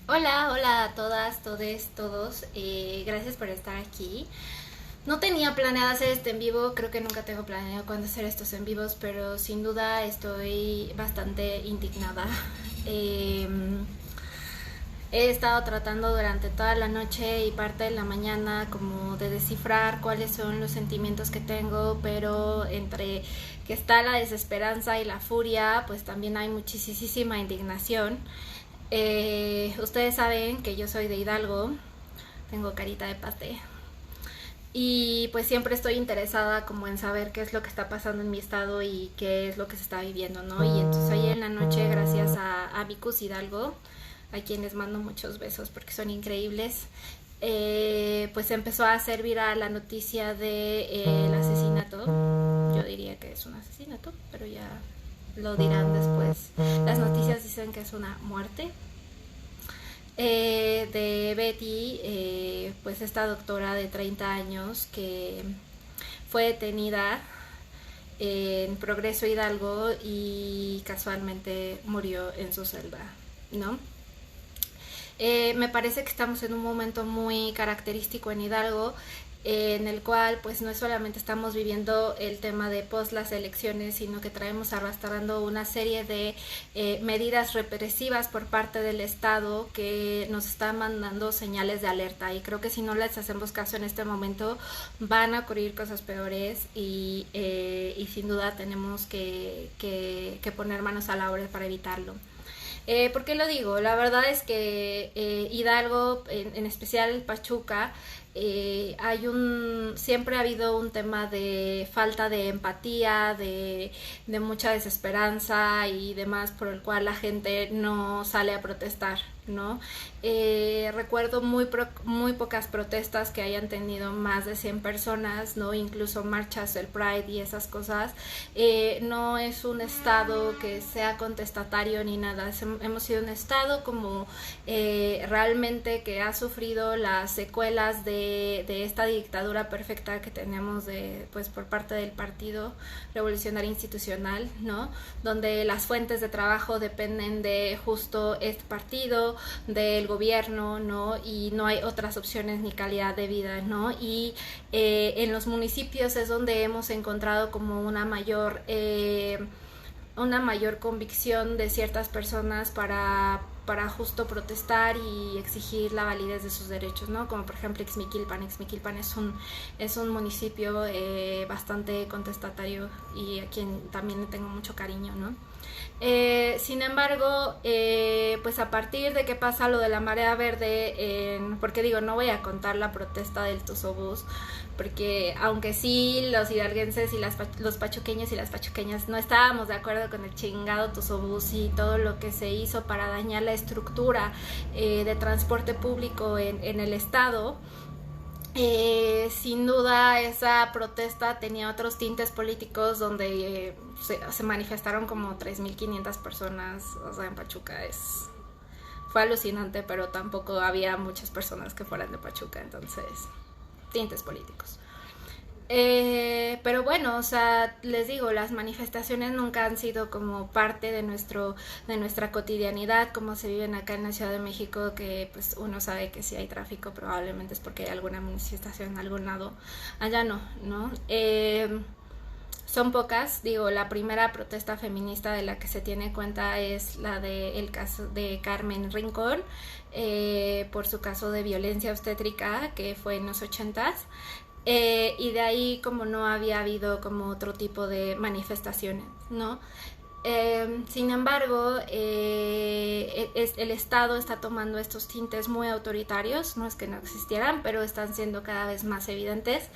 Hola, hola a todas, todes, todos. Gracias por estar aquí. No tenía planeado hacer este en vivo, creo que nunca tengo planeado cuándo hacer estos en vivos, pero sin duda estoy bastante indignada. Eh, He estado tratando durante toda la noche y parte de la mañana como de descifrar cuáles son los sentimientos que tengo, pero entre que está la desesperanza y la furia, pues también hay muchísima indignación. Ustedes saben que yo soy de Hidalgo, tengo carita de pastel. Y pues siempre estoy interesada como en saber qué es lo que está pasando en mi estado y qué es lo que se está viviendo, ¿no? Y entonces ayer en la noche, gracias a Vicus Hidalgo, a quien les mando muchos besos porque son increíbles, pues empezó a hacer viral la noticia del asesinato. Yo diría que es un asesinato, pero ya lo dirán después. Las noticias dicen que es una muerte de Betty, pues esta doctora de 30 años que fue detenida en Progreso Hidalgo y casualmente murió en su celda, ¿no? Me parece que estamos en un momento muy característico en Hidalgo, en el cual pues no solamente estamos viviendo el tema de post las elecciones, sino que traemos arrastrando una serie de medidas represivas por parte del Estado que nos están mandando señales de alerta, y creo que si no les hacemos caso en este momento van a ocurrir cosas peores y sin duda tenemos que poner manos a la obra para evitarlo. ¿Por qué lo digo? La verdad es que Hidalgo, en especial Pachuca, siempre ha habido un tema de falta de empatía, de mucha desesperanza y demás, por el cual la gente no sale a protestar, ¿no? Recuerdo muy pocas protestas que hayan tenido más de 100 personas, ¿no? Incluso marchas, el Pride y esas cosas. No es un estado que sea contestatario ni nada. Hemos sido un estado como realmente que ha sufrido las secuelas de esta dictadura perfecta que tenemos pues por parte del Partido Revolucionario Institucional, ¿no? Donde las fuentes de trabajo dependen de justo este partido, del gobierno, ¿no? Y no hay otras opciones ni calidad de vida, ¿no? Y en los municipios es donde hemos encontrado como una mayor convicción de ciertas personas para justo protestar y exigir la validez de sus derechos, ¿no? Como por ejemplo Ixmiquilpan. Ixmiquilpan es un municipio bastante contestatario y a quien también le tengo mucho cariño, ¿no? Sin embargo, pues a partir de que pasa lo de la marea verde, porque digo, no voy a contar la protesta del Tusobús, porque aunque sí los hidalguenses y los pachuqueños y las pachuqueñas no estábamos de acuerdo con el chingado Tusobús y todo lo que se hizo para dañar la estructura de transporte público en el estado, sin duda esa protesta tenía otros tintes políticos donde se manifestaron como 3.500 personas, o sea, en Pachuca fue alucinante, pero tampoco había muchas personas que fueran de Pachuca, entonces tintes políticos. Pero bueno, o sea, les digo, las manifestaciones nunca han sido como parte de nuestra cotidianidad, como se viven acá en la Ciudad de México, que pues uno sabe que si hay tráfico probablemente es porque hay alguna manifestación en algún lado. Allá no, ¿no? Son pocas, digo, la primera protesta feminista de la que se tiene cuenta es la del caso de Carmen Rincón, por su caso de violencia obstétrica que fue en los 80s. Y de ahí como no había habido como otro tipo de manifestaciones, ¿no? Sin embargo, el Estado está tomando estos tintes muy autoritarios, no es que no existieran, pero están siendo cada vez más evidentes,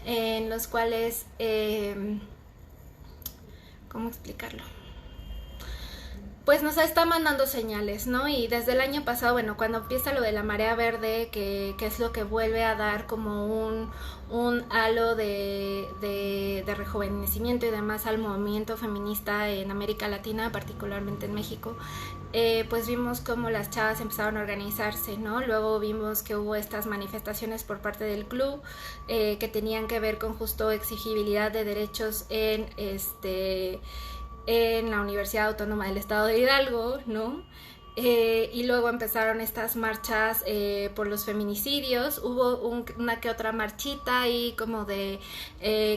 en los cuales, ¿cómo explicarlo? Pues nos está mandando señales, ¿no? Y desde el año pasado, bueno, cuando empieza lo de la marea verde, que es lo que vuelve a dar como un halo de rejuvenecimiento y demás al movimiento feminista en América Latina, particularmente en México, pues vimos cómo las chavas empezaron a organizarse, ¿no? Luego vimos que hubo estas manifestaciones por parte del club que tenían que ver con justo exigibilidad de derechos en la Universidad Autónoma del Estado de Hidalgo, ¿no? Y luego empezaron estas marchas por los feminicidios. Hubo una que otra marchita ahí como de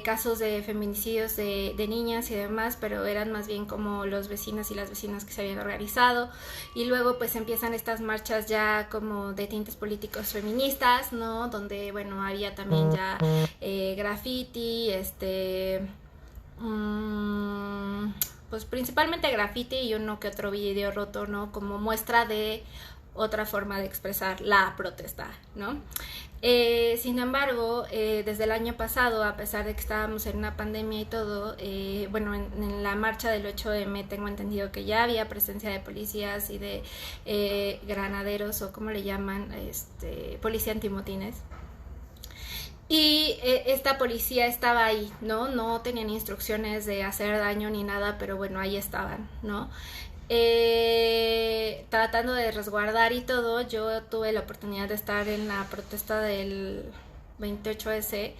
casos de feminicidios de niñas y demás, pero eran más bien como los vecinos y las vecinas que se habían organizado. Y luego pues empiezan estas marchas ya como de tintes políticos feministas, ¿no? Donde, bueno, había también ya graffiti, pues principalmente graffiti y uno que otro video roto, ¿no? Como muestra de otra forma de expresar la protesta, ¿no? Sin embargo, desde el año pasado, a pesar de que estábamos en una pandemia y todo, bueno, en la marcha del 8M tengo entendido que ya había presencia de policías y de granaderos, o como le llaman, policía antimotines. Y esta policía estaba ahí, ¿no? No tenían instrucciones de hacer daño ni nada, pero bueno, ahí estaban, ¿no? Tratando de resguardar y todo. Yo tuve la oportunidad de estar en la protesta del 28S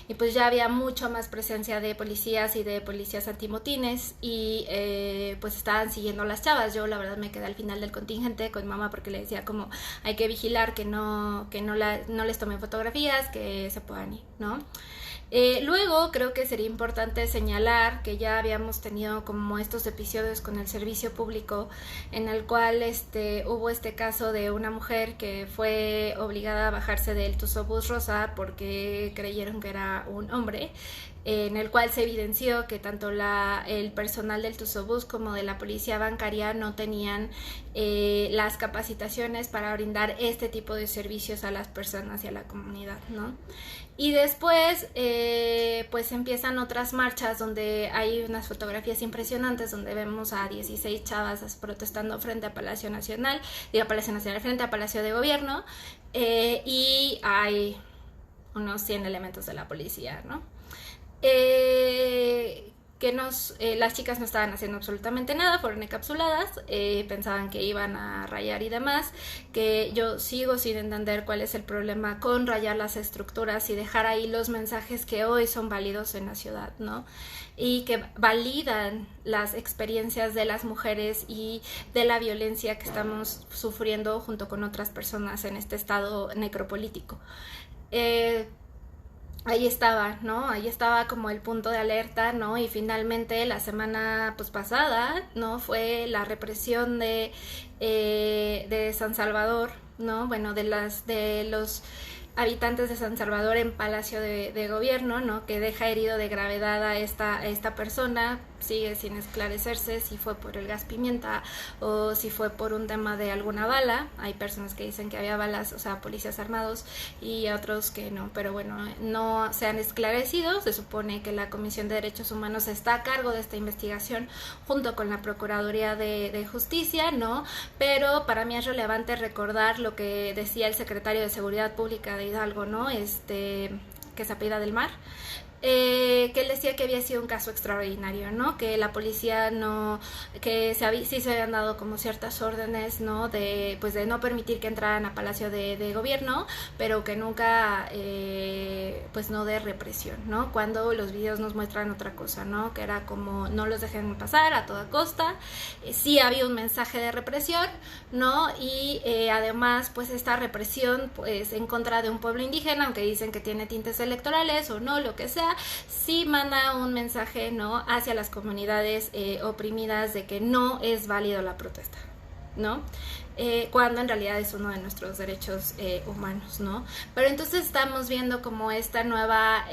y pues ya había mucho más presencia de policías y de policías antimotines y pues estaban siguiendo a las chavas. Yo la verdad me quedé al final del contingente con mamá porque le decía como hay que vigilar que no les tomen fotografías, que se puedan ir, ¿no? Luego creo que sería importante señalar que ya habíamos tenido como estos episodios con el servicio público en el cual hubo este caso de una mujer que fue obligada a bajarse del Tuzobús rosa porque creyeron que era un hombre, en el cual se evidenció que tanto el personal del Tuzobús como de la policía bancaria no tenían las capacitaciones para brindar este tipo de servicios a las personas y a la comunidad, ¿no? Y después pues empiezan otras marchas donde hay unas fotografías impresionantes donde vemos a 16 chavas protestando frente a Palacio Nacional, frente a Palacio de Gobierno, y hay unos 100 elementos de la policía, ¿no? Las chicas no estaban haciendo absolutamente nada, fueron encapsuladas, pensaban que iban a rayar y demás, que yo sigo sin entender cuál es el problema con rayar las estructuras y dejar ahí los mensajes que hoy son válidos en la ciudad, ¿no? Y que validan las experiencias de las mujeres y de la violencia que estamos sufriendo junto con otras personas en este estado necropolítico. Ahí estaba, ¿no? Ahí estaba como el punto de alerta, ¿no? Y finalmente la semana pues pasada, ¿no? Fue la represión de San Salvador, ¿no? Bueno, de los habitantes de San Salvador en Palacio de Gobierno, ¿no? Que deja herido de gravedad a esta persona. Sigue sin esclarecerse si fue por el gas pimienta o si fue por un tema de alguna bala. Hay personas que dicen que había balas, o sea, policías armados, y otros que no, pero bueno, no se han esclarecido. Se supone que la Comisión de Derechos Humanos está a cargo de esta investigación junto con la Procuraduría de Justicia, ¿no? Pero para mí es relevante recordar lo que decía el secretario de Seguridad Pública de Hidalgo, ¿no? Que se apellida del Mar, que él decía que había sido un caso extraordinario, ¿no? Que la policía sí se habían dado como ciertas órdenes, ¿no? De no permitir que entraran a Palacio de Gobierno, pero que nunca, pues no de represión, ¿no? Cuando los videos nos muestran otra cosa, ¿no? Que era como no los dejen pasar a toda costa. Sí había un mensaje de represión, ¿no? Y además, pues esta represión, pues en contra de un pueblo indígena, aunque dicen que tiene tintes electorales o no, lo que sea, sí manda un mensaje, ¿no? Hacia las comunidades oprimidas de que no es válido la protesta, ¿no? Cuando en realidad es uno de nuestros derechos humanos, ¿no? Pero entonces estamos viendo como esta nueva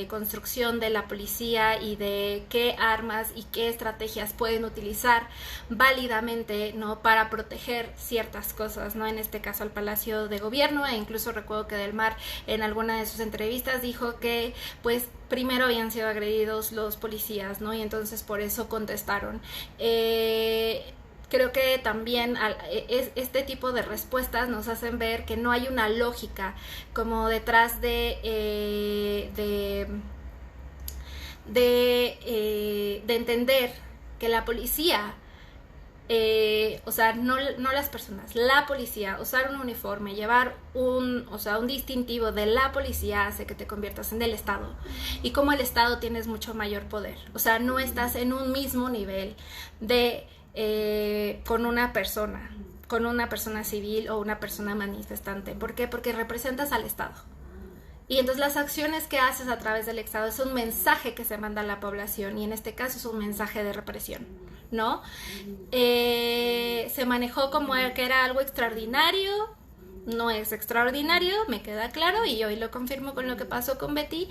construcción de la policía y de qué armas y qué estrategias pueden utilizar válidamente, ¿no? Para proteger ciertas cosas, ¿no? En este caso al Palacio de Gobierno, e incluso recuerdo que Del Mar en alguna de sus entrevistas dijo que pues primero habían sido agredidos los policías, ¿no? Y entonces por eso contestaron. Creo que también este tipo de respuestas nos hacen ver que no hay una lógica como detrás de entender que la policía, o sea, no las personas, la policía, usar un uniforme, llevar un distintivo de la policía hace que te conviertas en el Estado, y como el Estado tienes mucho mayor poder, o sea, no estás en un mismo nivel de con una persona, con una persona civil o una persona manifestante. ¿Por qué? Porque representas al Estado. Y entonces las acciones que haces a través del Estado es un mensaje que se manda a la población, y en este caso es un mensaje de represión, ¿no? Se manejó como que era algo extraordinario. No es extraordinario, me queda claro, y hoy lo confirmo con lo que pasó con Betty,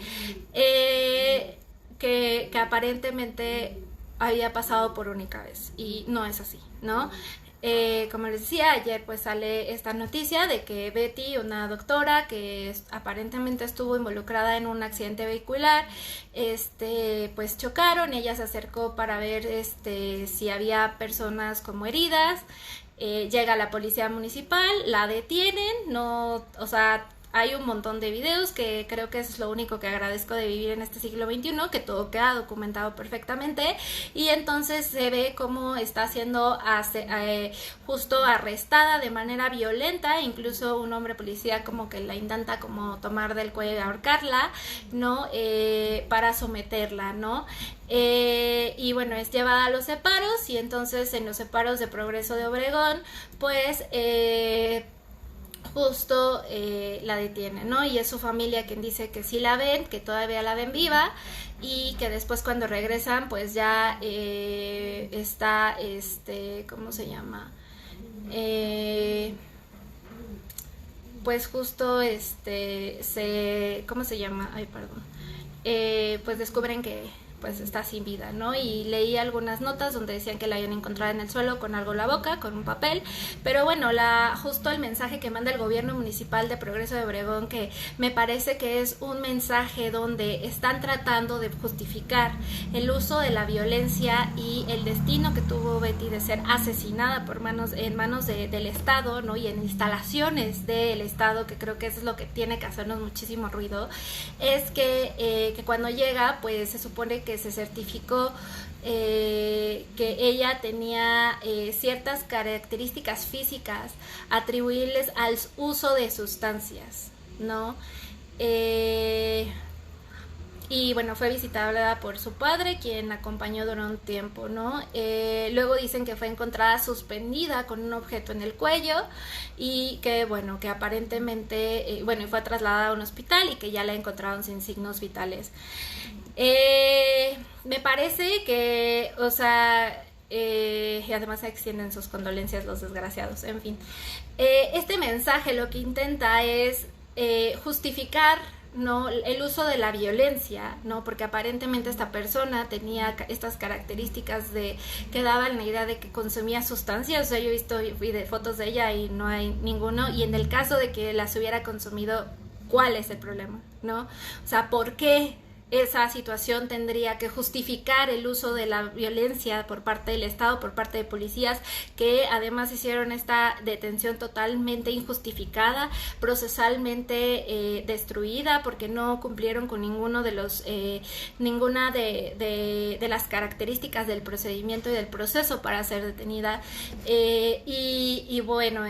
que aparentemente había pasado por única vez, y no es así, ¿no? Como les decía, ayer pues sale esta noticia de que Betty, una doctora que aparentemente estuvo involucrada en un accidente vehicular, pues chocaron. Ella se acercó para ver si había personas como heridas. Llega la policía municipal, la detienen, no, o sea, hay un montón de videos que creo que eso es lo único que agradezco de vivir en este siglo XXI, que todo queda documentado perfectamente, y entonces se ve cómo está siendo justo arrestada de manera violenta. Incluso un hombre policía como que la intenta como tomar del cuello y ahorcarla, ¿no? Para someterla, ¿no? Y bueno, es llevada a los separos, y entonces en los separos de Progreso de Obregón, pues justo la detiene, ¿no? Y es su familia quien dice que sí la ven, que todavía la ven viva, y que después cuando regresan pues ya está, ¿cómo se llama? Pues justo ¿cómo se llama? Ay, perdón. Pues descubren que pues está sin vida, ¿no? Y leí algunas notas donde decían que la habían encontrado en el suelo con algo en la boca, con un papel, pero bueno, justo el mensaje que manda el gobierno municipal de Progreso de Obregón, que me parece que es un mensaje donde están tratando de justificar el uso de la violencia y el destino que tuvo Betty de ser asesinada en manos del Estado, ¿no? Y en instalaciones del Estado, que creo que eso es lo que tiene que hacernos muchísimo ruido, es que cuando llega, pues se supone que se certificó que ella tenía ciertas características físicas atribuibles al uso de sustancias, ¿no? Y bueno, fue visitada por su padre, quien la acompañó durante un tiempo, ¿no? Luego dicen que fue encontrada suspendida con un objeto en el cuello, y que bueno, que aparentemente, bueno, fue trasladada a un hospital y que ya la encontraron sin signos vitales. Me parece que, o sea, y además extienden sus condolencias los desgraciados, en fin. Este mensaje lo que intenta es justificar, ¿no?, el uso de la violencia, ¿no? Porque aparentemente esta persona tenía estas características que daban la idea de que consumía sustancias. O sea, yo he visto fotos de ella y no hay ninguno, y en el caso de que las hubiera consumido, ¿cuál es el problema?, ¿no? O sea, ¿por qué esa situación tendría que justificar el uso de la violencia por parte del Estado, por parte de policías, que además hicieron esta detención totalmente injustificada, procesalmente destruida, porque no cumplieron con ninguna de las características del procedimiento y del proceso para ser detenida? Y bueno,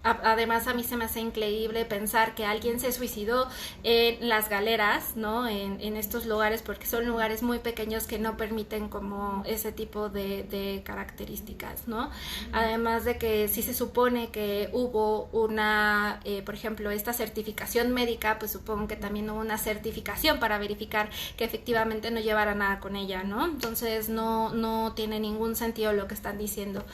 además a mí se me hace increíble pensar que alguien se suicidó en las galeras, ¿no? En estos lugares, porque son lugares muy pequeños que no permiten como ese tipo de características, ¿no? Además de que si se supone que hubo una, por ejemplo, esta certificación médica, pues supongo que también hubo una certificación para verificar que efectivamente no llevara nada con ella, ¿no? Entonces no tiene ningún sentido lo que están diciendo.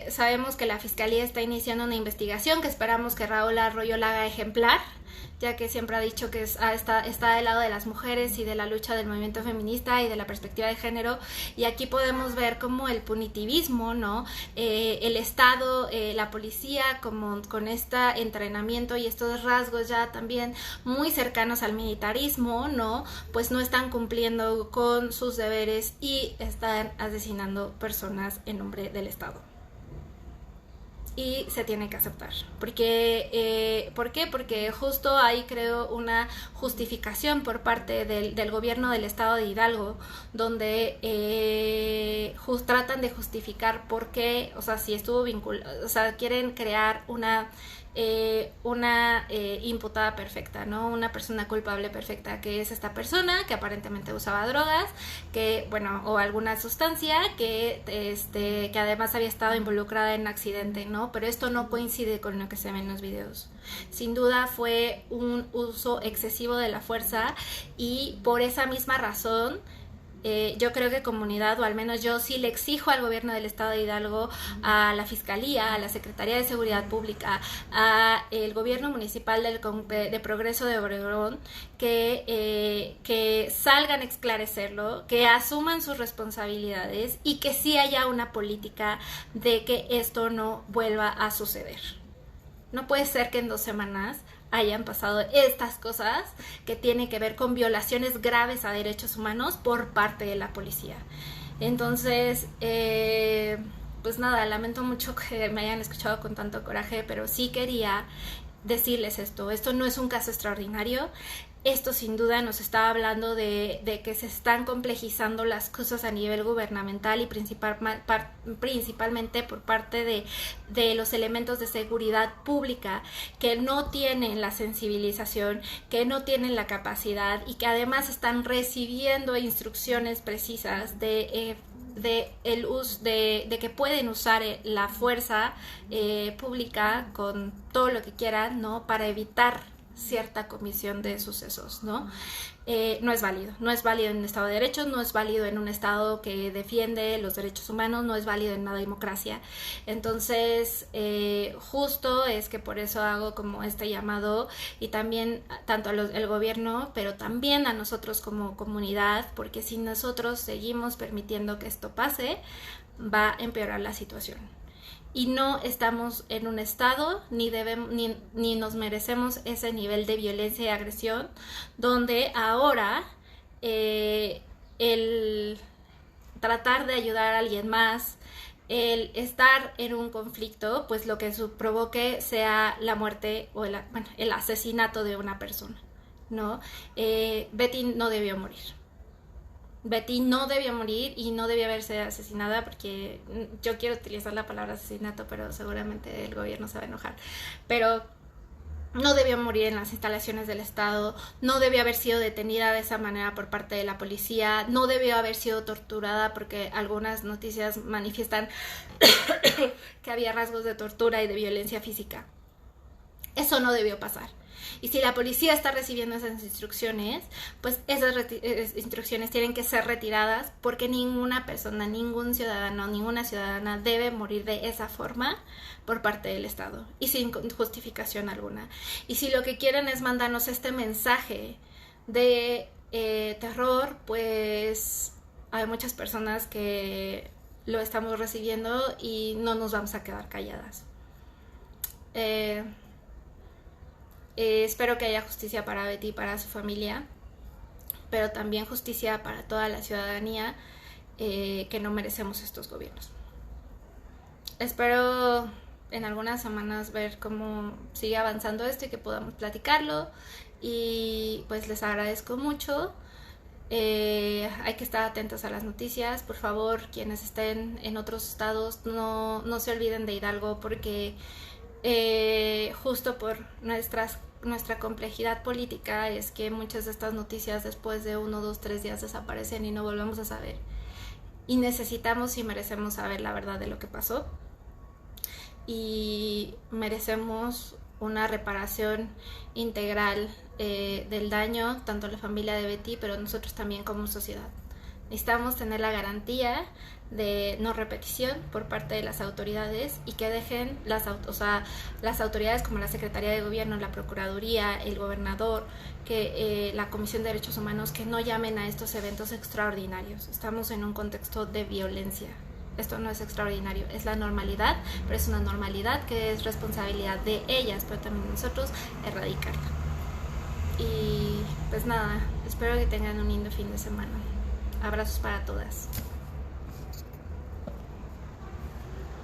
Sabemos que la Fiscalía está iniciando una investigación que esperamos que Raúl Arroyo la haga ejemplar, ya que siempre ha dicho que está del lado de las mujeres y de la lucha del movimiento feminista y de la perspectiva de género, y aquí podemos ver como el punitivismo, ¿no? El Estado, la policía, como con este entrenamiento y estos rasgos ya también muy cercanos al militarismo, ¿no? Pues no están cumpliendo con sus deberes y están asesinando personas en nombre del Estado. Y se tiene que aceptar. ¿Por qué? Porque justo ahí creo una justificación por parte del gobierno del estado de Hidalgo, donde tratan de justificar por qué, o sea, si estuvo vinculado, o sea, quieren crear una imputada perfecta, ¿no? Una persona culpable perfecta, que es esta persona que aparentemente usaba drogas, que, bueno, o alguna sustancia que además había estado involucrada en un accidente, ¿no? Pero esto no coincide con lo que se ve en los videos. Sin duda fue un uso excesivo de la fuerza y por esa misma razón yo creo que comunidad, o al menos yo sí le exijo al gobierno del estado de Hidalgo, a la Fiscalía, a la Secretaría de Seguridad Pública, a el gobierno municipal de Progreso de Obregón, que salgan a esclarecerlo, que asuman sus responsabilidades y que sí haya una política de que esto no vuelva a suceder. No puede ser que en 2 semanas hayan pasado estas cosas que tienen que ver con violaciones graves a derechos humanos por parte de la policía. Entonces, pues nada, lamento mucho que me hayan escuchado con tanto coraje, pero sí quería decirles esto. Esto no es un caso extraordinario. Esto sin duda nos está hablando de que se están complejizando las cosas a nivel gubernamental y principalmente por parte de los elementos de seguridad pública que no tienen la sensibilización, que no tienen la capacidad y que además están recibiendo instrucciones precisas de que pueden usar la fuerza pública con todo lo que quieran, ¿no? Para evitar cierta comisión de sucesos, ¿no? No es válido en un Estado de Derecho, no es válido en un Estado que defiende los derechos humanos, no es válido en una democracia. Entonces, justo es que por eso hago como este llamado, y también tanto al gobierno, pero también a nosotros como comunidad, porque si nosotros seguimos permitiendo que esto pase, va a empeorar la situación. Y no estamos en un estado ni nos merecemos ese nivel de violencia y agresión donde ahora el tratar de ayudar a alguien más, el estar en un conflicto, pues lo que provoque sea la muerte o el asesinato de una persona, ¿no? Betty no debió morir. Betty no debió morir y no debió haberse asesinada, porque yo quiero utilizar la palabra asesinato, pero seguramente el gobierno se va a enojar. Pero no debió morir en las instalaciones del Estado, no debió haber sido detenida de esa manera por parte de la policía, no debió haber sido torturada, porque algunas noticias manifiestan que había rasgos de tortura y de violencia física. Eso no debió pasar. Y si la policía está recibiendo esas instrucciones, pues esas instrucciones tienen que ser retiradas, porque ninguna persona, ningún ciudadano, ninguna ciudadana debe morir de esa forma por parte del Estado y sin justificación alguna. Y si lo que quieren es mandarnos este mensaje de terror, pues hay muchas personas que lo estamos recibiendo y no nos vamos a quedar calladas. Espero que haya justicia para Betty y para su familia, pero también justicia para toda la ciudadanía que no merecemos estos gobiernos. Espero en algunas semanas ver cómo sigue avanzando esto y que podamos platicarlo, y pues les agradezco mucho. Hay que estar atentos a las noticias, por favor. Quienes estén en otros estados, no se olviden de Hidalgo, porque justo por nuestra complejidad política es que muchas de estas noticias después de 1, 2, 3 días desaparecen y no volvemos a saber, y necesitamos y merecemos saber la verdad de lo que pasó, y merecemos una reparación integral del daño, tanto la familia de Betty, pero nosotros también como sociedad. Necesitamos tener la garantía de no repetición por parte de las autoridades, y que dejen las autoridades como la Secretaría de Gobierno, la Procuraduría, el Gobernador, que la Comisión de Derechos Humanos, que no llamen a estos eventos extraordinarios. Estamos en un contexto de violencia. Esto no es extraordinario, es la normalidad, pero es una normalidad que es responsabilidad de ellas, pero también nosotros, erradicarla. Y pues nada, espero que tengan un lindo fin de semana. Abrazos para todas.